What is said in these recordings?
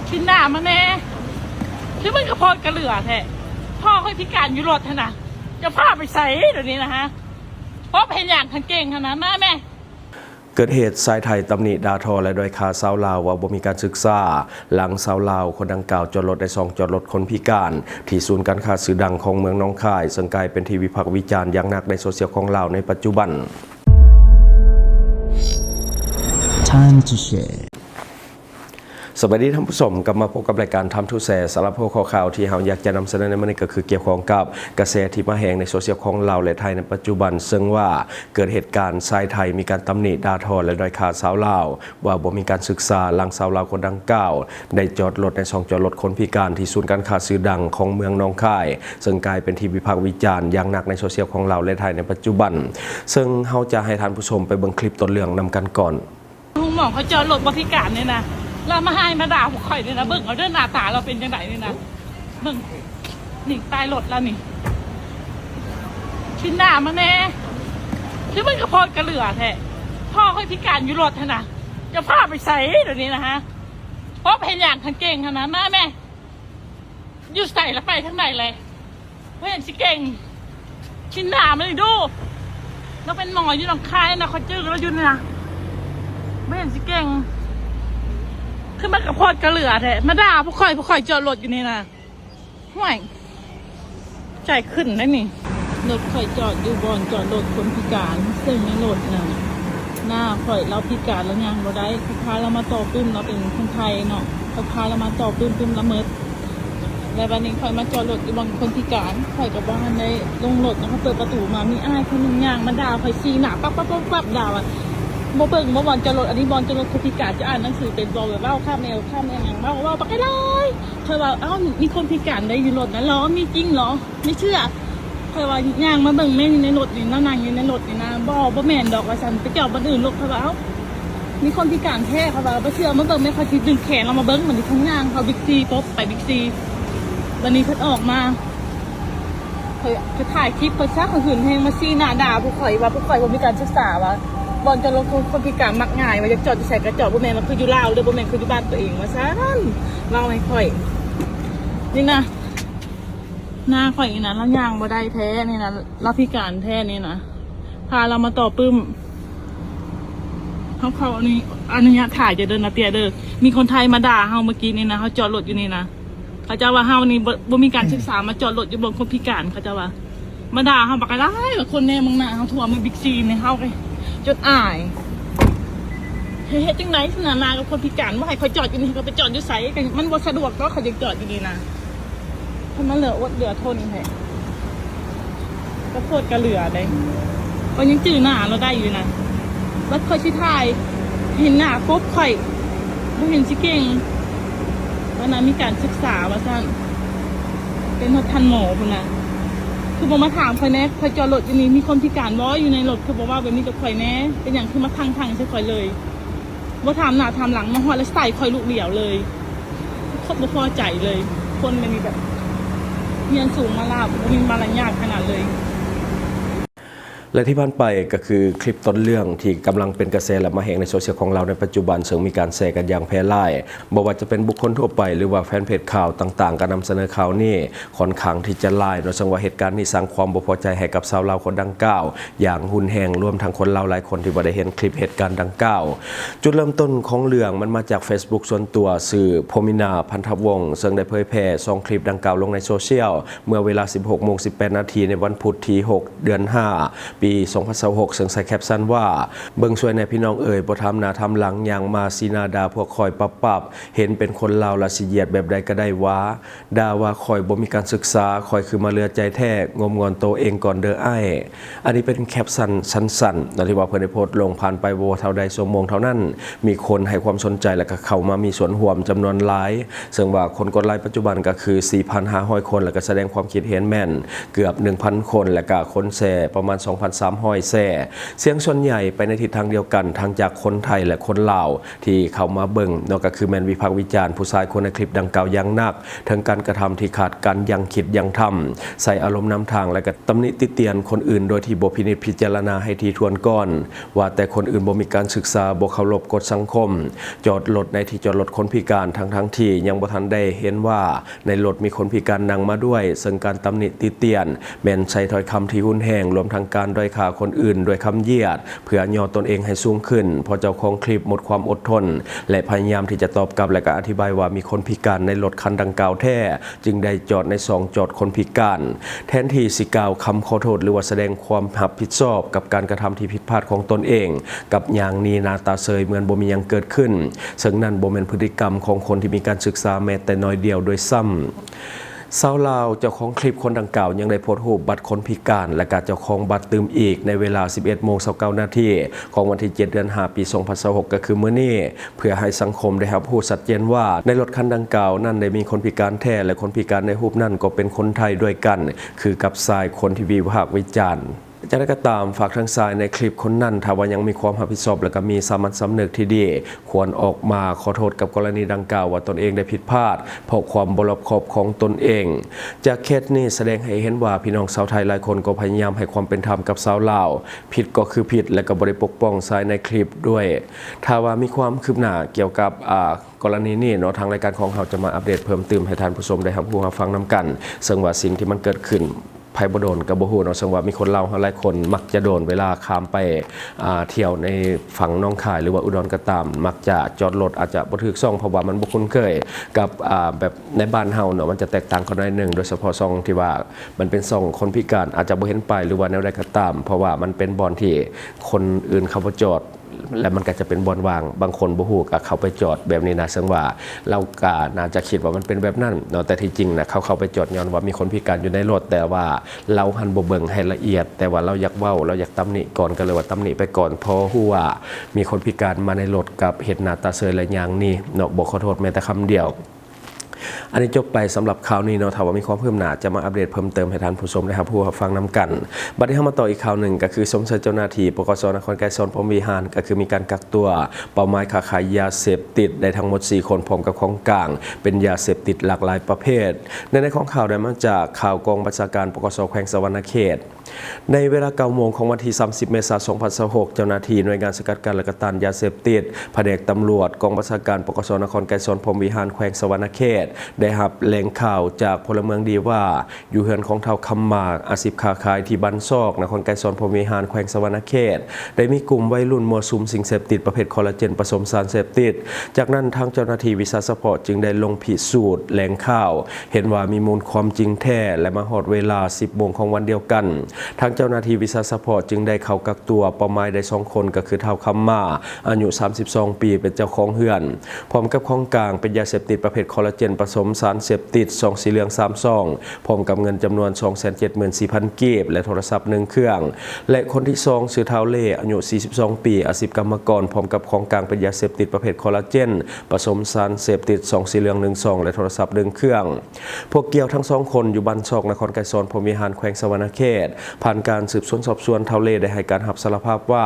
ชินหนามาแน่ที่มันกระพอดกระเหลือแท้พ่อค่อยพิการอยู่รถนะจะพาไปใส่เดี๋ยวนี้นะฮะเพราะพยายามทันเก่งขนาดนั้นแม่เกิดเหตุชายไทยตำหนิด่าทอและด้อยค่าชาวลาวว่าบ่มีการศึกษาหลังชาวลาวคนดังกล่าวจอดรถในซองจอดรถคนพิการที่ศูนย์การค้าชื่อดังของเมืองหนองคายซึ่งกลายเป็นที่วิพากษ์วิจารณ์อย่างหนักในโซเชียลของลาวในปัจจุบัน Time to shareสวัสดีท่านผู้ชมกลับมาพบกับรายการทำทูแชร์สารพัดข่าวที่เราอยากจะนำเสนอในวันนี้ก็คือเกี่ยวข้องกับกระแสที่มาแหงในโซเชียลของเราและไทยในปัจจุบันซึ่งว่าเกิดเหตุการณ์ชายไทยมีการตำหนิด่าทอและด้อยค่าชาวลาวว่าบ่มีการศึกษาหลังชาวลาวคนดังกล่าวได้จอดรถในช่องจอดรถคนพิการที่ศูนย์การค้าชื่อดังของเมืองหนองคายซึ่งกลายเป็นที่วิพากษ์วิจารณ์อย่างหนักในโซเชียลของเราและไทยในปัจจุบันซึ่งเราจะให้ท่านผู้ชมไปเบิ่งคลิปต้นเรื่องนำกันก่อนลุงหมอเขาจอดรถบพิการเนี่ยนะเรามาให้มาด่าหัวข่อยเนี่ยนะเบิ่งเอาเรื่องหน้าตาเราเป็นยังไงเนี่ยนะเบิ่งหนีตายรถแล้วนี่ชินหนามาแน่ที่มันกระพอดกระเหลือแท้พ่อค่อยพิการอยู่รถนะจะพาไปใส่เดี๋ยวนี้นะฮะเพราะพยายามทันเก่งขนาดนั้นแม่อยู่ใส่แล้วไปทั้งไหนเลยเพราะเห็นสิเก่งชินหนามาเลยดูเราเป็นหมออยู่หนองคายนะเขาจื้อเราอยู่นะไม่เห็นสิเก่งคือมันกระพอดกระเหลือแท้มาด่าพวกข่อยจอดรถอยู่นี่นะห่วยใจขึ้นได้นี่รถข่อยจอดอยู่บอนจอดรถคนพิการซึ่งในรถน่ะหน้าข่อยเราพิการแล้วยังเราได้เขาพาเรามาต่อปื้มเราเป็นคนไทยเนาะเขาพาเรามาต่อปื้มละเมิดแล้ววันนี้ข่อยมาจอดรถอยู่บอนคนพิการข่อยกับบ้านในลงรถนะเขาเปิดประตูมามีอ้ายคนหนึ่งย่างมาด่าข่อยซีหนาปั๊บด่าอ่ะโมเบิ่งโมบอลจะรถอันนี้บอลจะรถคนพิการจะอ่านหนังสือเป็นบอลแบบว่าข้ามแนวอย่างว่าปากไอ้ลอยเคยว่ามีคนพิการได้อยู่รถนะล้อมีจริงเหรอไม่เชื่อเคยว่าย่างมาเบิ่งแม่ในรถนี่นั่งอยู่ในรถนี่นะบ่แม่นดอกว่าฉันไปจอดบ้านอื่นรถเคยว่ามีคนพิการแท้เขาว่าไม่เชื่อมาเบิ่งไม่เขาคิดดึงแขนเรามาเบิ่งเหมือนที่ข้างย่างเขาบิ๊กซีปุ๊บไปบิ๊กซีวันนี้เพิ่นออกมาเคยจะถ่ายคลิปเพิ่นซักหืนเพลงมาซีหน้าด่าผู้ข่อยว่าผู้ข่อยบ่มีการศึกษาว่าบอลจะลงคนพิการมักง่ายว่าจะจอดจะใส่กระจกบ่แม่นมันคืออยู่ลาวเด้อบ่แม่นคืออยู่บ้านตัวเองว่าซั่นเว้าให้ข่อยนี่นะหน้าข่อยนี่นะแล้วย่างบ่ได้แท้นี่นะเราพิการแท้นี่นะพาเรามาต่อปึ้มเขานี่อนุญาตถ่ายจะเดินนะเตียเด้อมีคนไทยมาด่าเฮาเมื่อกี้นี่นะเฮาจอดรถอยู่นี่นะเขาจะว่าเฮานี่บ่มีการศึกษามาจอดรถอยู่บนคนพิการเขาจะว่ามาด่าเฮาบักอะไรคนแน่มึงหน้าเฮาทั่วมือบิ๊กซีนี่เฮาไปจนอายเฮ้ยจังไหนสนามนากับคนพิการว่าให้เขาจอดอยู่นี่เขาไปจอดอยู่ไสกันมันบ่สะดวกก็เขาจะจอดอยู่นี่นะทำไมเหลืออดเหลือทนแท้ก็โคตรกระเหลือเลยก็ยังจื้อหน้าเราได้อยู่นะวัดคอยชิถ่ายเห็นหน้าปุ๊บข่อยบ่เห็นสิเก่งวันนั้นมีการศึกษาว่าซั่นเป็นทันหมอพุ่นน่ะคือบอกมาถามข่อยแน่ข่อยจอดรถอยู่นี่มีคนพิการบ่อยู่ในรถคือบอกว่าแบบนี้กับข่อยแน่เป็นอย่างคือมาทางใช่ข่อยเลยบ่ถามหน้าถามหลังมาฮอดแล้วใส่ข่อยลูกเดี่ยวเลยครบบ่พอใจเลยคนมันมีแบบเรียนสูงมาลาบมีมารยาทขนาดเลยและที่ผ่านไปก็คือคลิปต้นเรื่องที่กำลังเป็นกระแสและมาแหงในโซเชียลของเราในปัจจุบันซึ่งมีการแชร์กันอย่างแพร่หลายบอกว่าจะเป็นบุคคลทั่วไปหรือว่าแฟนเพจข่าวต่างๆการนำเสนอข่าวนี้ค่อนข้างที่จะหลายโดยเฉพาะเหตุการณ์นี้สร้างความบ่พอใจให้กับชาวลาวคนดังกล่าวอย่างหุนแหงรวมทั้งคนลาวหลายคนที่บ่ได้เห็นคลิปเหตุการณ์ดังกล่าวจุดเริ่มต้นของเรื่องมันมาจาก Facebook ส่วนตัวสื่อพมินาพันธวงศ์ซึ่งได้เผยแพร่2คลิปดังกล่าวลงในโซเชียลเมื่อเวลา 16:18 น.ในวันพุธที่6 เดือน 5 ปี 2026ซึ่งใส่แคปชั่นว่าเบิ่งช่วยในพี่น้องเอ๋ยบ่ทำหน้าทำหลังอย่างมาซีนาดาพวกคอยปับเห็นเป็นคนลาวละสิเหยียดแบบใดก็ได้ว้าด่าว่าคอยบ่มีการศึกษาคอยคือมาเลือใจแท้งมงอนโตเองก่อนเด้ออ้ายอันนี้เป็นแคปชั่นสั้นๆที่ว่าเพิ่นได้โพสต์ลงผ่านไปบ่เท่าใดชั่วโมงเท่านั้นมีคนให้ความสนใจและก็เข้ามามีส่วนร่วมจำนวนหลายซึ่งว่าคนกดไลค์ปัจจุบันก็คือ 4,500 คนแล้วก็แสดงความคิดเห็นแม่นเกือบ 1,000 คนและก็คนแชร์ประมาณ 2,300 แซ่เสียงส่วนใหญ่ไปในทิศทางเดียวกันทั้งจากคนไทยและคนลาวที่เข้ามาเบิ่งนอกก็คือแม่นวิพากษ์วิจารณ์ผู้ชายคนในคลิปดังกล่าวอย่างหนักทั้งการกระทำที่ขาดการยังคิดยังทำใส่อารมณ์นำทางและก็ตำหนิติเตียนคนอื่นโดยที่บ่พินิจพิจารณาให้ทีทวนก่อนว่าแต่คนอื่นบ่มีการศึกษาบ่เคารพกฎสังคมจอดรถในที่จอดรถคนพิการทั้งที่ยังบ่ทันได้เห็นว่าในรถมีคนพิการนั่งมาด้วยซึ่งการตำหนิติเตียนแม่นใช้ถ้อยคำที่รุนแรงรวมทั้งการด้อยค่าคนอื่นโดยคำเหยียดเพื่อย่อตนเองให้สูงขึ้นพอเจ้าของคลิปหมดความอดทนและพยายามที่จะตอบกลับและก็อธิบายว่ามีคนพิการในรถคันดังกล่าวแท้จึงได้จอดใน2จอดคนพิการแทนที่สิกล่าวคำขอโทษหรือว่าแสดงความรับผิดชอบกับการกระทำที่ผิดพลาดของตนเองกับอย่างนี้หน้าตาเฉยเหมือนบ่มีหยังเกิดขึ้นซึ่งนั่นบ่แม่นพฤติกรรมของคนที่มีการศึกษาแม้แต่น้อยเดียวโดยซ้ำชาวลาวเจ้าของคลิปคนดังกล่าวยังได้โพสต์รูปบัตรคนพิการและก็เจ้าของบัตรตืมอีกในเวลา 11:29 นาทีของวันที่ 7 เดือน 5 ปี 2026 ก็คือมื้อนี้เพื่อให้สังคมได้รับรู้ชัดเจนว่าในรถคันดังกล่าวนั้นได้มีคนพิการแท้และคนพิการในรูปนั้นก็เป็นคนไทยด้วยกันคือกับชายคนที่วิพากษ์วิจารณ์จะได้ก็ตามฝากทางซ้ายในคลิปคนนั้นถ้าว่ายังมีความรับผิดชอบและก็มีสามัญสำนึกที่ดีควรออกมาขอโทษกับกรณีดังกล่าวว่าตนเองได้ผิดพลาดเพราะความบ่รอบคอบของตนเองจากเคสนี้แสดงให้เห็นว่าพี่น้องชาวไทยหลายคนก็พยายามให้ความเป็นธรรมกับชาวลาวผิดก็คือผิดและก็บ่ได้ปกป้องชายในคลิปด้วยถ้าว่ามีความคืบหน้าเกี่ยวกับกรณีนี้เนาะทางรายการของเราจะมาอัปเดตเพิ่มเติมให้ท่านผู้ชมได้รับรู้รับฟังนำกันซึ่งว่าสิ่งที่มันเกิดขึ้นภัยบ่โดนกับบ่ฮู้เนาะซึ่งว่ามีคนเล่าหลายคนมักจะโดนเวลาข้ามไปเที่ยวในฝั่งหนองคายหรือว่าอุดรก็ตามมักจะจอดรถอาจจะบ่ถูกซ่องเพราะว่ามันบ่คุ้นเคยกับแบบในบ้านเฮาเนาะมันจะแตกต่างกันหน่อยนึงโดยเฉพาะซ่องที่ว่ามันเป็นซ่องคนพิการอาจจะบ่เห็นป้ายหรือว่าแนวใดก็ตามเพราะว่ามันเป็นบ่อนที่คนอื่นเขาบ่จอดและมันก็จะเป็นบอนวางบางคนบ่ฮู้ก็เข้าไปจอดแบบนี้นะซึ่งว่าเราก็น่าจะคิดว่ามันเป็นแบบนั้นเนาะแต่ที่จริงนะเขาไปจอดย้อนว่ามีคนพิการอยู่ในรถแต่ว่าเราหันบ่เบิ่งให้ละเอียดแต่ว่าเราอยากเว้าเราอยากตำหนิก่อนก็เลยว่าตำหนิไปก่อนเพราะฮู้ว่ามีคนพิการมาในรถกับเฮ็ดหน้าตาเฉยและอย่างนี้เนาะบ่ขอโทษแม้แต่คำเดียวอันนี้จบไปสำหรับข่าวนี้เนาะถ้าว่ามีความเพิ่มหน้าจะมาอัปเดตเพิ่มเติมให้ท่านผู้ชมได้รับผู้ฟังนำกันบัดนี้เฮามาต่ออีกข่าวหนึ่งก็คือสมเสด็จเจ้าหน้าที่ปกส.นครไกรสอนพรหมวิหารก็คือมีการกักตัวเป้าหมายค้าขายยาเสพติดได้ทั้งหมด4คนพร้อมกับของกลางเป็นยาเสพติดหลากหลายประเภทในของข่าวได้มาจากข่าวกองบัญชาการปกส.แขวงสะหวรรณเขตในเวลา 9 โมงของวันที่ 30 เมษายน 2026 เจ้าหน้าที่หน่วยงานสกัดกั้นและต้านยาเสพติดแผนกตำรวจกองบัญชาการปกส.นครไกรสอนพรหมวิหารแขวงสะหวรรณเขตได้รับแหล่งข่าวจากพลเมืองดีว่าอยู่เฮือนของเฒ่าคำหมากอาชีพค้าขายที่บ้านซอกนครไกรสอนพรหมวิหารแขวงสะหวรรณเขตได้มีกลุ่มวัยรุ่นมั่วสุมสิ่งเสพติดประเภทคอลลาเจนผสมสารเสพติดจากนั้นทางเจ้าหน้าที่วิสาสะเพาะจึงได้ลงพิสูจน์แหล่งข่าวเห็นว่ามีมูลความจริงแท้และมาฮอดเวลา 10 โมงของวันเดียวกันทางเจ้าหน้าที่วิสาสะเพาะจึงได้เข้ากักตัวเป้าหมายได้2คนก็คือเฒ่าคำหมาอายุ32 ปีเป็นเจ้าของเฮือนพร้อมกับของกลางเป็นยาเสพติดประเภทคอลลาเจนผสมสารเสพติดซองสีเหลือง3ซองพร้อมกับเงินจำนวน 274,000 กีบและโทรศัพท์1เครื่องและคนที่2ชื่อเฒ่าเล่อายุ42 ปีอาชีพกรรมกรพร้อมกับของกลางเป็นยาเสพติดประเภทคอลลาเจนผสมสารเสพติดซองสีเหลือง1ซองและโทรศัพท์1เครื่องพวกเกี่ยวทั้ง2คนอยู่บ้านซอกนครไกรสอนพรหมวิหารแขวงสะหวรรณเขตผ่านการสืบสวนสอบสวนเฒ่าเล่ได้ให้การรับสารภาพว่า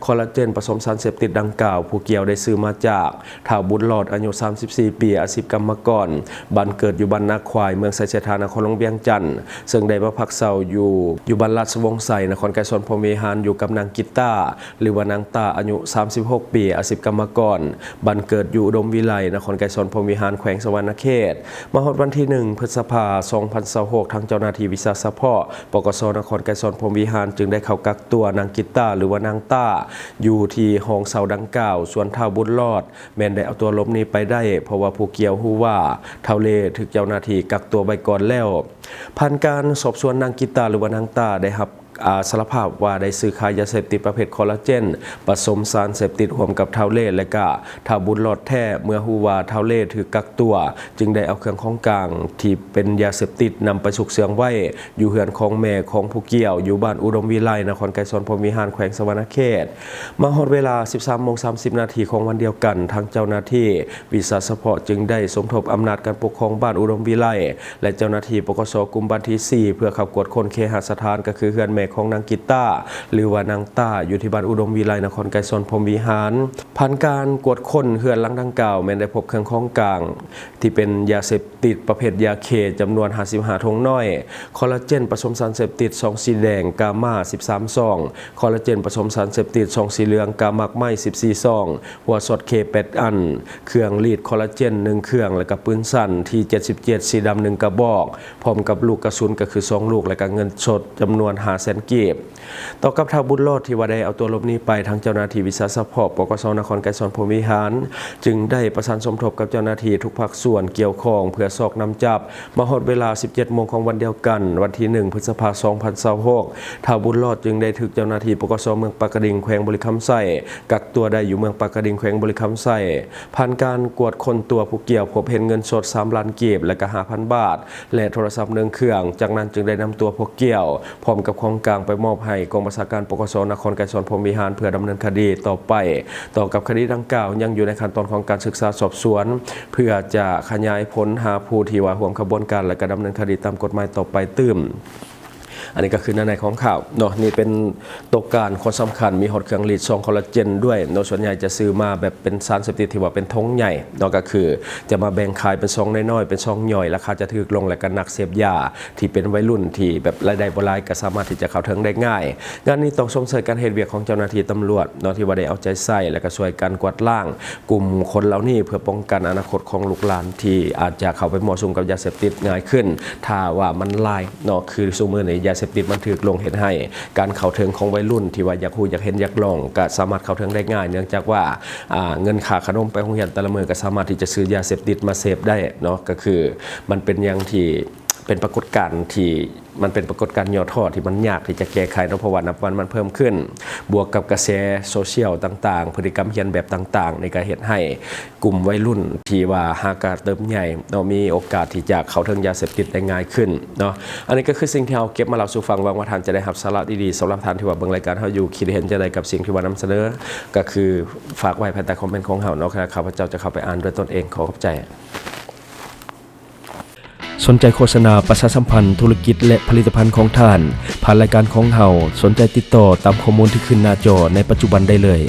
คอลลาเจนผสมสารเสพติดดังกล่าวผู้เกี่ยวได้ซื้อมาจากเฒ่าบุญหลอดอายุ34 ปีอาชีพกรรมกรบ้านเกิดอยู่บ้านนาควายเมืองไสเสถานครหลวงเวียงจันทน์ซึ่งได้มาพักเศร้าอยู่บ้านราชวงศ์ไสนครไกรสอนพรหมวิหารอยู่กับนางกิตตาหรือว่านางตาอายุ36 ปีอาชีพกรรมกรบ้านเกิดอยู่อุดมวิไลนครไกรสอนพรหมวิหารแขวงสะหวรรณเขตมาฮอดวันที่1 พฤษภาคม 2026ทางเจ้าหน้าที่วิสาสะเพาะปกส.นครไกรสอนพรหมวิหารจึงได้เข้ากักตัวนางกิตตาหรือว่านางต้าอยู่ที่ห้องเสาดังกล่าวส่วนเฒ่าบุญรอดแม้นได้เอาตัวหลบหนีไปได้เพราะว่าผู้เกี่ยวฮู้ว่าเฒ่าเล่ถูกเจ้าหน้าที่กักตัวไว้ก่อนแล้วผ่านการสอบสวนนางกิตตาหรือว่านางต้าได้รับสารภาพว่าได้ซื้อขายยาเสพติดประเภทคอลลาเจนผสมสารเสพติดร่วมกับเฒ่าเล่และก็เฒ่าบุญรอดแท้เมื่อฮู้ว่าเฒ่าเล่ถูกกักตัวจึงได้เอาเครื่องของกลางที่เป็นยาเสพติดนำไปซุกเสืองไว้อยู่เฮือนของแม่ของผู้เกี่ยวอยู่บ้านอุดมวิไลนครไกรสอนพรหมวิหารแขวงสะหวรรณเขตมาฮอดเวลา 13:30 นาทีของวันเดียวกันทางเจ้าหน้าที่วิสาสะเพาะจึงได้สมทบอำนาจการปกครองบ้านอุดมวิไลและเจ้าหน้าที่ปกส.กลุ่มบ้านที่4เพื่อเข้ากวดค้นเคหสถานก็คือเฮือนแม่ ของนางกีตาร์หรือว่านางต้าอยู่ที่บ้านอุดมวิไลนครไกรสนพรหมวิหารผ่านการกวดค้นเฮือนหลังดังกล่าวแม้นได้พบเครื่องของกลางที่เป็นยาเสพติดประเภทยาเคจำนวน55ถุงน้อยคอลลาเจนผสมสารเสพติดซองสีแดงกาม่า13ซองคอลลาเจนผสมสารเสพติดซองสีเหลืองกามักไม้14ซองหัวสดเค8อันเครื่องรีดคอลลาเจน1เครื่องและก็ปืนสั้นที่77สีดำ1กระบอกพร้อมกับลูกกระสุนก็คือ2ลูกและก็เงินสดจำนวน500,000 กีบต่อกับทางบุญรอดที่ว่าได้เอาตัวหลบหนีไปทางเจ้าหน้าที่วิสาสะพปกสนครไกรสนพรหมวิหารจึงได้ประสานสมทบกับเจ้าหน้าที่ทุกภาคส่วนเกี่ยวข้องเพื่อสอกนำจับมาฮอดเวลา 17 โมงของวันเดียวกันวันที่ 1 พฤษภาคม 2026ทางบุญรอดจึงได้ถูกเจ้าหน้าที่ปกสเมืองปากกระดิ่งแขวงบริคำไส้กักตัวได้อยู่เมืองปากกระดิ่งแขวงบริคำไส้ผ่านการกวดค้นตัวผู้เกี่ยวพบเห็นเงินสด3 ล้านกีบและก็ 5,000 บาทและโทรศัพท์1เครื่องจากนั้นจึงได้นำตัวผู้เกี่ยวพร้อมกับของกลางไปมอบให้กองบัญชาการปกสนครไกรสนพรหมวิหารเพื่อดำเนินคดีต่อไปต่อกับคดีดังกล่าวยังอยู่ในขั้นตอนของการศึกษาสอบสวนเพื่อจะขยายผลหาผู้ที่ว่าร่วมขบวนการและก็ดำเนินคดีตามกฎหมายต่อไปตื้มอันนี้ก็คือในของข่าวเนาะนี่เป็นตัวการคนสำคัญมีฮอตเครื่องรีดซองคอลลาเจนด้วยโดยส่วนใหญ่จะซื้อมาแบบเป็นสารเสพติดที่ว่าเป็นทงใหญ่เนาะก็คือจะมาแบ่งขายเป็นซองน้อยๆเป็นซองย่อยราคาจะถูกลงและก็นักเสพยาที่เป็นวัยรุ่นที่แบบรายได้บ่หลายก็สามารถที่จะเข้าถึงได้ง่ายงานนี้ต้องชมเชยการเฮ็ดเวียกของเจ้าหน้าที่ตำรวจเนาะที่ว่าได้เอาใจใส่และก็ช่วยกันกวาดล้างกลุ่มคนเหล่านี้เพื่อป้องกันอนาคตของลูกหลานที่อาจจะเข้าไปมั่วสุมกับยาเสพติดง่ายขึ้นถ้าว่ามันลายเนาะคือซุมื้อนี้ยาเสพติดมันถูกลงเห็นให้การเข้าถึงของวัยรุ่นที่ว่าอยากฮู้อยากเห็นอยากลองก็สามารถเข้าถึงได้ง่ายเนื่องจากว่าเงินค่าขนมไปโรงเรียนแต่ละมื้อก็สามารถที่จะซื้อยาเสพติดมาเสพได้เนาะก็คือมันเป็นอย่างที่เป็นปรากฏการณ์ที่มันเป็นปรากฏการณ์ย่อท่อที่มันยากที่จะแก้ไขเพราะว่านับวันมันเพิ่มขึ้นบวกกับกระแสโซเชียลต่างๆพฤติกรรมเฮียนแบบต่างๆในการเฮ็ดให้กลุ่มวัยรุ่นที่ว่าหากาเติมใหญ่เนาะมีโอกาสที่จะเข้าถึงยาเสพติดได้ง่ายขึ้นเนาะอันนี้ก็คือสิ่งที่เราเก็บมาเล่าสู่ฟังหวังว่าท่านจะได้รับสาระดีๆสำหรับท่านที่ว่าเบิ่งรายการเฮาอยู่คิดเห็นจะได้กับสิ่งที่ว่านำเสนอก็คือฝากไว้ภายใต้คอมเมนต์ของเฮาเนาะข้าพเจ้าจะเข้าไปอ่านด้วยตนเองขอขอบใจสนใจโฆษณาประชาสัมพันธ์ธุรกิจและผลิตภัณฑ์ของท่านผ่านรายการของเฮาสนใจติดต่อตามข้อมูลที่ขึ้นหน้าจอในปัจจุบันได้เลย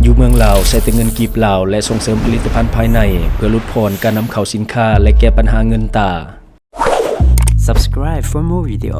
อยู่เมืองลาวใช้แต่เงินกีบลาวและส่งเสริมผลิตภัณฑ์ภายในเพื่อลดพรการนำเข้าสินค้าและแก้ปัญหาเงินตา Subscribe for more video.